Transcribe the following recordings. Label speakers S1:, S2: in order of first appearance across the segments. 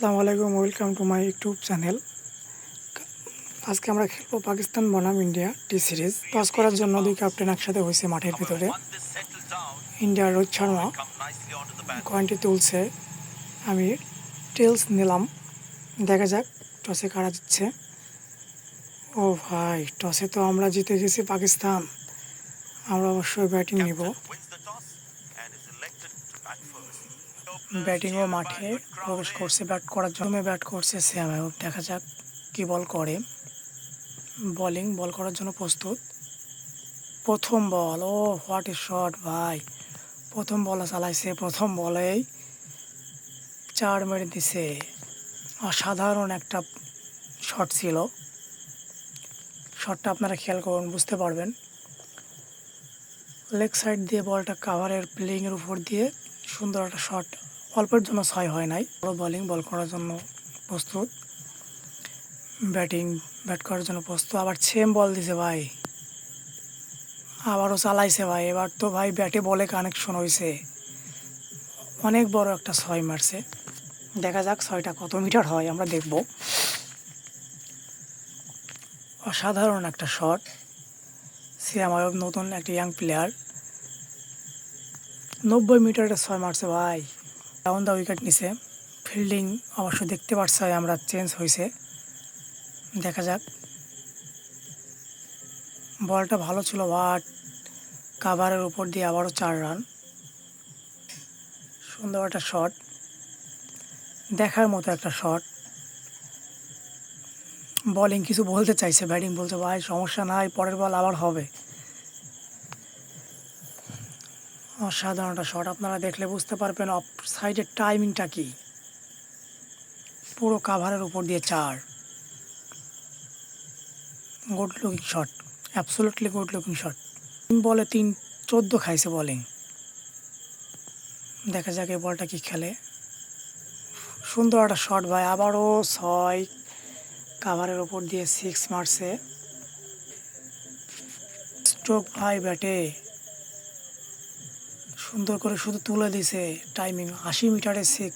S1: আসসালামু আলাইকুম, welcome to my YouTube channel. আজকে আমরা খেলবো পাকিস্তান বনাম ইন্ডিয়া টি সিরিজ। টস করার জন্য দুই ক্যাপ্টেন একসাথে হয়েছে মাঠের ভিতরে। ইন্ডিয়ার রোহিত শর্মা কয়েনটি তুলছে, আমি টেলস নিলাম। দেখা যাক টসে কারা জিতছে। ও ভাই, টসে তো আমরা জিতে গেছি পাকিস্তান। আমরা অবশ্যই ব্যাটিং নিব। ব্যাটিংও মাঠে প্রবেশ করছে, ব্যাট করার জন্য ব্যাট করছে শ্যাম আইয়ুব। দেখা যাক কি বল করে। বল করার জন্য প্রস্তুত। প্রথম বল, ও হোয়াট এ শট ভাই! প্রথম বলে চালাইছে, প্রথম বলেই 4 মেরে দিছে। অসাধারণ একটা শট ছিল। শটটা আপনারা খেয়াল করুন, বুঝতে পারবেন। লেগ সাইড দিয়ে বলটা কাভারের প্লেইংয়ের উপর দিয়ে সুন্দর একটা শট। অল্পের জন্য 6 হয় নাই। বল করার জন্য প্রস্তুত। ব্যাট করার জন্য প্রস্তুত। আবার সেম বল দিছে ভাই, আবারও চালাইছে ভাই। এবার তো ভাই ব্যাটে বলে কানেকশন হয়েছে, অনেক বড় একটা 6 মারছে। দেখা যাক 6টা কত মিটার হয়, আমরা দেখব। অসাধারণ একটা শট। শ্যাম আইয়ুব নতুন একটা ইয়াং প্লেয়ার, 90 মিটারের 6 মারছে ভাই। ডাউন দা উইকেট নিছে। ফিল্ডিং অবশ্য দেখতে পাচ্ছি আমরা চেঞ্জ হয়েছে। দেখা যাক। বলটা ভালো ছিল, বাট কাভারের উপর দিয়ে আবারও 4 রান। সুন্দর একটা শট, দেখার মতো একটা শট। বোলিং কিছু বলতে চাইছে, ব্যাটিং বলছে ভাই সমস্যা নাই, পরের বল আবার হবে। অসাধারণ একটা শট, আপনারা দেখলে বুঝতে পারবেন অফ সাইডের টাইমিংটা কি। পুরো কাভারের উপর দিয়ে 4। Good looking shot, absolutely good looking shot. 3 বলে 14 খাইছে বোলিং। দেখা যাক এই বলটা কি খেলে। সুন্দর একটা শট ভাই, আবারও 6। কাভারের উপর দিয়ে 6 মারছে। স্ট্রোক ভাই ব্যাটে সুন্দর করে শুধু তুলে দিছে। টাইমিং 80 মিটারে 6।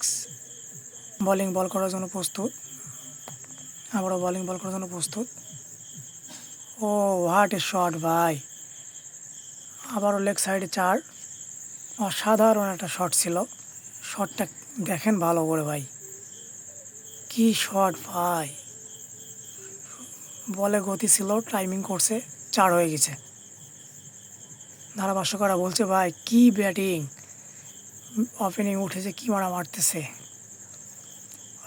S1: বল করার জন্য প্রস্তুত। আবারও বল করার জন্য প্রস্তুত। ও হোয়াট এ শট ভাই! আবারও লেগ সাইডে 4। অসাধারণ একটা শট ছিল। শটটা দেখেন ভালো করে ভাই, কি শট ভাই! বলে গতি ছিল, টাইমিং করছে, 4 হয়ে গেছে। ধারাভাষ্যকাররা বলছে ভাই কি ব্যাটিং, ওপেনিং উঠেছে, কি মারা মারতেছে।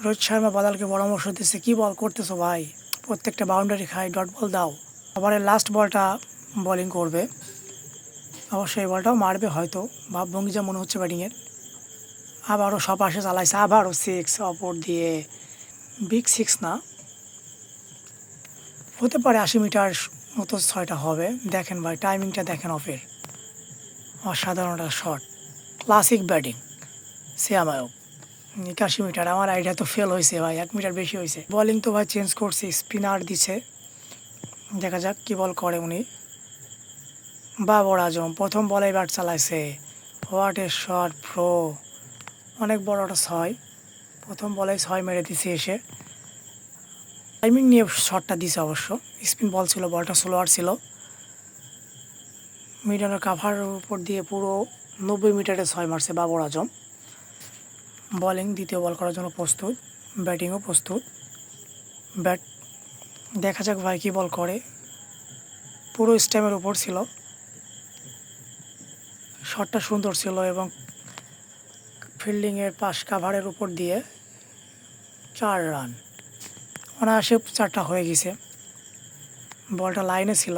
S1: রোহিত শর্মা বাদালকে পরামর্শ দিচ্ছে, কি বল করতেছো ভাই, প্রত্যেকটা বাউন্ডারি খাই, ডট বল দাও। আবার লাস্ট বলটা বোলিং করবে, অবশ্যই এই বলটাও মারবে হয়তো, ভাবভঙ্গি যা মনে হচ্ছে ব্যাটিংয়ের। আবারও সপাশে চালাইছে, আবারও 6 অপর দিয়ে। বিগ 6 না, হতে পারে 80 মিটার মতো 6টা হবে। দেখেন ভাই টাইমিংটা দেখেন অফের। অসাধারণ একটা শট, ক্লাসিক ব্যাটিং শ্যাম আইয়ুব। 81 মিটার, আমার আইডিয়া তো ফেল হয়েছে ভাই, 1 মিটার বেশি হয়েছে। বোলিং তো ভাই চেঞ্জ করছে, স্পিনার দিছে। দেখা যাক কি বল করে উনি। বাবর আজম প্রথম বলেই ব্যাট চালাইছে। What a shot bro! অনেক বড় একটা 6। প্রথম বলেই 6 মেরে দিছে এসে। টাইমিং নিয়ে শটটা দিছে অবশ্য। স্পিন বল ছিল, বলটা স্লোয়ার ছিল। মিডলের কাভারের উপর দিয়ে পুরো 90 মিটারে 6 মারছে বাবর আজম। বোলিং দ্বিতীয় বল করার জন্য প্রস্তুত। ব্যাটিংও প্রস্তুত। ব্যাট দেখা যাক ভাই কী বল করে। পুরো স্ট্যাম্পের উপর ছিল, শটটা সুন্দর ছিল এবং ফিল্ডিংয়ের পাশ কাভারের উপর দিয়ে 4 রান। অনায়াসে 4টা হয়ে গেছে। বলটা লাইনে ছিল,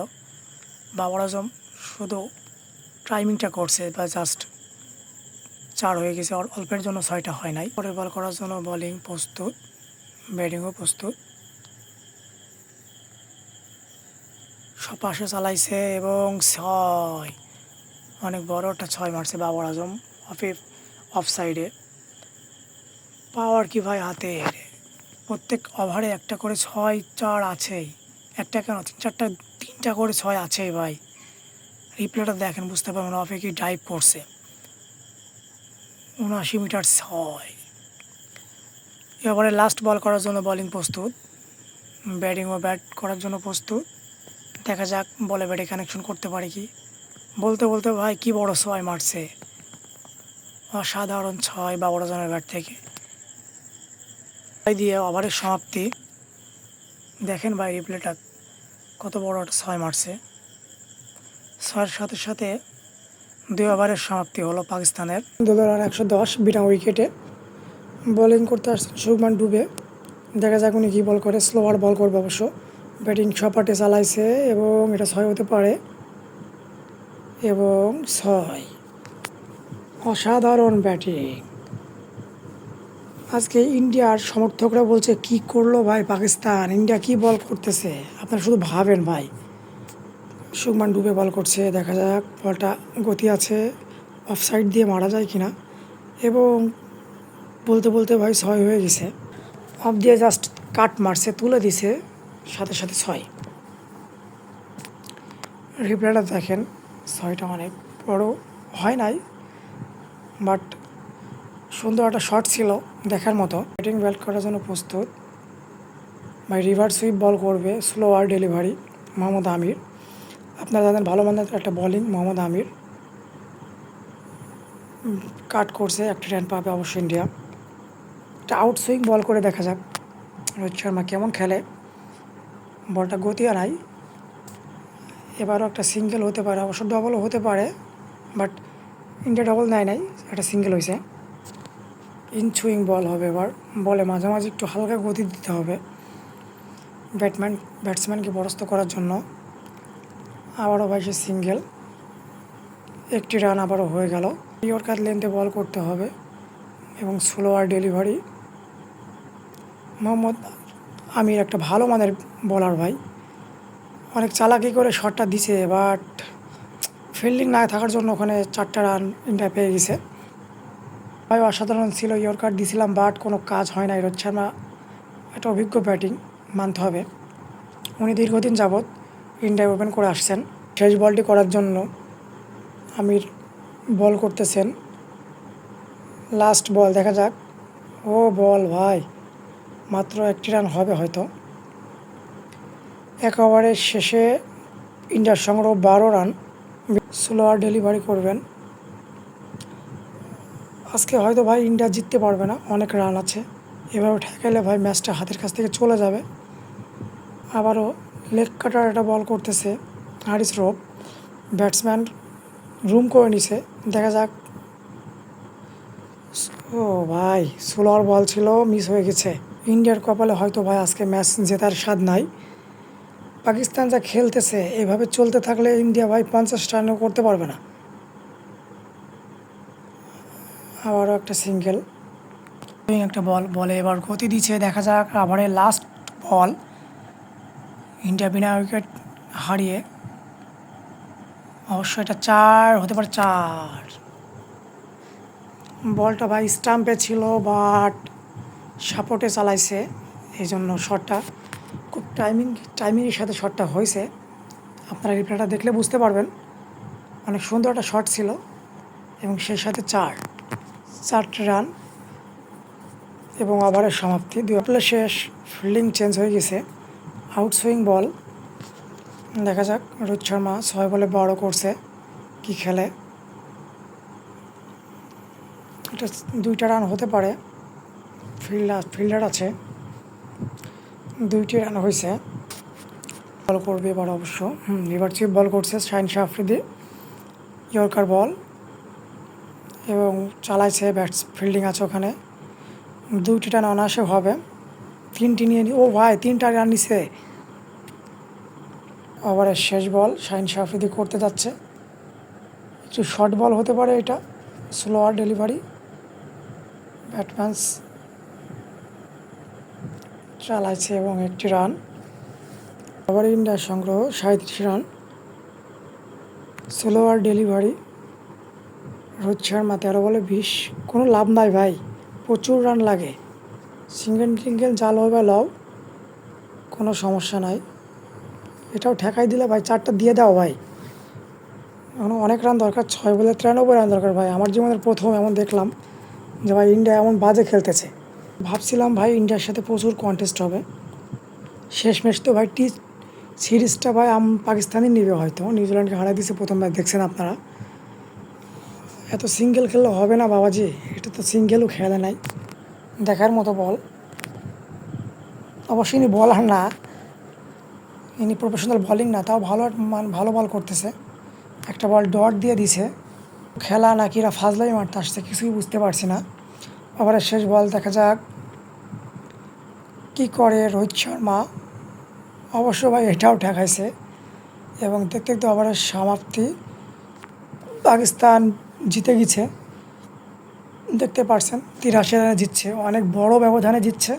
S1: বাবর আজম শুধু টাইমিংটা করছে বা জাস্ট 4 হয়ে গেছে। অল্পের জন্য 6টা হয় নাই। পরের বল করার জন্য বোলিং প্রস্তুত, ব্যাটিংও প্রস্তুত। পাশে চালাইছে এবং 6। অনেক বড় একটা 6 মারছে বাবর আজম অফ সাইডে। পাওয়ার কি ভাই হাতের! প্রত্যেক ওভারে একটা করে 6-4 আছেই। একটা কেন 3টা করে 6 আছেই ভাই। রিপ্লেটা দেখেন, বুঝতে পারবেন অফে কি ডাইভ করছে। 79 মিটার 6। এবারে লাস্ট বল করার জন্য বোলিং প্রস্তুত, ব্যাটিং ও ব্যাট করার জন্য প্রস্তুত। দেখা যাক বলে ব্যাটে কানেকশন করতে পারে কি। বলতে বলতে ভাই কি বড় 6 মারছে, অসাধারণ 6 বাবরজনের ব্যাট থেকে। দিয়ে ওভারের সমাপ্তি। দেখেন ভাই রিপ্লেটা, কত বড় একটা 6 মারছে। 6-এর সাথে সাথে 2 ওভারের সমাপ্তি হলো পাকিস্তানের। 110 বিনা উইকেটে বোলিং করতে আসছেন শুভমান ডুবে। দেখা যাক উনি কী বল করে, স্লোয়ার বল করবে অবশ্য। ব্যাটিং সপাটে চালাইছে এবং এটা 6 হতে পারে এবং 6। অসাধারণ ব্যাটিং। আজকে ইন্ডিয়ার সমর্থকরা বলছে কি করলো ভাই পাকিস্তান, ইন্ডিয়া কি বল করতেছে। আপনারা শুধু ভাবেন ভাই। শুভমান ডুবে বল করছে, দেখা যাক বলটা গতি আছে, অফসাইড দিয়ে মারা যায় কিনা। এবং বলতে বলতে ভাই 6 হয়ে গেছে। অফ দিয়ে জাস্ট কাট মারছে, তুলে দিছে, সাথে সাথে 6। রিপ্লেটা দেখেন, 6টা অনেক বড় হয় নাই, বাট সুন্দর একটা শট ছিল দেখার মতো। ব্যাটিং ব্যাট করার জন্য প্রস্তুত ভাই। রিভার্স সুইপ বল করবে, স্লোয়ার ডেলিভারি মোহাম্মদ আমির। আপনারা জানেন ভালো মানের একটা বোলিং মোহাম্মদ আমির। কাট করছে, একটা রান পাবে অবশ্য ইন্ডিয়া। একটা আউট সুইং বল করে দেখা যাক রোহিত শর্মা কেমন খেলে। বলটা গতিও নাই, এবারও একটা সিঙ্গেল হতে পারে, অবশ্য ডবলও হতে পারে, বাট ইন্ডিয়া ডবল নেয় নাই, একটা সিঙ্গেল হয়েছে। ইন সুইং বল হবে এবার। বলে মাঝে মাঝে একটু হালকা গতি দিতে হবে ব্যাটসম্যানকে পরাস্ত করার জন্য। আবারও ভাই সে সিঙ্গেল, একটি রান আবারও হয়ে গেল। ইয়র্কার লেন্থে বল করতে হবে এবং স্লোয়ার ডেলিভারি। মোহাম্মদ আমির একটা ভালো মানের বলার ভাই, অনেক চালাকি করে শটটা দিছে, বাট ফিল্ডিং না থাকার জন্য ওখানে 4টা রান ইন্ডিয়া পেয়ে গেছে। ভাই অসাধারণ ছিল, ইয়র্কার দিছিলাম, বাট কোনো কাজ হয় না। রোহিত শর্মা একটা অভিজ্ঞ ব্যাটিং মানতে হবে। উনি দীর্ঘদিন যাবৎ ইন্ডিয়ায় ওপেন করে আসছেন। শেষ বলটি করার জন্য আমির বল করতেছেন। লাস্ট বল, দেখা যাক। ও বল ভাই, মাত্র 1টি রান হবে হয়তো। 1 ওভারের শেষে ইন্ডিয়ার সংগ্রহ 12 রান। স্লোয়ার ডেলিভারি করবেন। আজকে হয়তো ভাই ইন্ডিয়া জিততে পারবে না, অনেক রান আছে। এভাবে ঠেকাইলে ভাই ম্যাচটা হাতের কাছ থেকে চলে যাবে। আবারও লেগ কাটার একটা বল করতেছে হারিস রব। ব্যাটসম্যান রুম করে নিছে, দেখা যাক। ও ভাই, স্লোয়ার বল ছিল, মিস হয়ে গেছে। ইন্ডিয়ার কপালে হয়তো ভাই আজকে ম্যাচ জেতার স্বাদ নাই। পাকিস্তান যা খেলতেছে এভাবে চলতে থাকলে ইন্ডিয়া ভাই 50 রানও করতে পারবে না। আবারও একটা সিঙ্গেল, একটা বলে এবার গতি দিচ্ছে, দেখা যাক। ওভারের লাস্ট বল, ইন্ডিয়া বিনা উইকেট হারিয়ে। অবশ্যই এটা 4 হতে পারে, 4। বলটা ভাই স্টাম্পে ছিল, বাট সাপোর্টে চালাইছে, এই জন্য শটটা খুব টাইমিংয়ের সাথে শটটা হয়েছে। আপনারা রিপ্লেটা দেখলে বুঝতে পারবেন, অনেক সুন্দর একটা শট ছিল এবং সেই সাথে 4টি রান এবং ওভারের সমাপ্তি। 2 ওভারে শেষ, ফিল্ডিং চেঞ্জ হয়ে গেছে। আউট সুইং বল, দেখা যাক। রোহিত শর্মা 6 বলে 12 করছে, কি খেলে। এটা 2টা রান হতে পারে, ফিল্ডার আছে। 2টি রান হয়েছে। বল করবে এবার অবশ্য, রিভার্স সুইপ বল করছে শাহিন শাহ আফ্রিদি। ইয়র্কার বল এবং চালাইছে, ফিল্ডিং আছে ওখানে। 2টি রান অনায়াসে হবে। 3টি নিয়ে ও ভাই 3টা রান নিছে। ওভারের শেষ বল, শাহিন শাহ আফ্রিদি করতে যাচ্ছে। একটু শর্ট বল হতে পারে এটা, স্লোয়ার ডেলিভারি। ব্যাটম্যান চালাইছে এবং 1টি রান। ওভারে ইন্ডিয়ার সংগ্রহ 37 run. Slower delivery, Rohit Sharma 13 বলে 20। কোনো লাভ নাই ভাই, প্রচুর রান লাগে। সিঙ্গেল জাল হবে লও, কোনো সমস্যা নাই। এটাও ঠেকাই দিলে ভাই 4টা দিয়ে দাও ভাই। এখন অনেক রান দরকার, 6 বলে 93 রান দরকার ভাই। আমার জীবনের প্রথম এমন দেখলাম যে ভাই ইন্ডিয়া এমন বাজে খেলতেছে। ভাবছিলাম ভাই ইন্ডিয়ার সাথে প্রচুর কন্টেস্ট হবে, শেষমেশ তো ভাই সিরিজটা ভাই পাকিস্তানই নেবে হয়তো, নিউজিল্যান্ডকে হারিয়ে দিয়েছে প্রথম ম্যাচ দেখছেন আপনারা। এত সিঙ্গেল খেললে হবে না বাবাজি, এটা তো সিঙ্গেলও খেলে নাই, দেখার মতো বল। অবশ্যই ইনি বলার না, ইনি প্রফেশনাল বলিং না, তাও ভালো বল করতেছে। একটা বল ডট দিয়ে দিছে, খেলা নাকি এরা ফাজলাই মারতে আসছে কিছুই বুঝতে পারছি না। ওভারের শেষ বল দেখা যাক কী করে রোহিত শর্মা। অবশ্য ভাই এটাও ঠেকাইছে এবং দেখতে দেখতে ওভারের সমাপ্তি, পাকিস্তান জিতে গেছে, দেখতে পারছেন 83 রানে জিতছে, অনেক বড় ব্যবধানে জিতছে।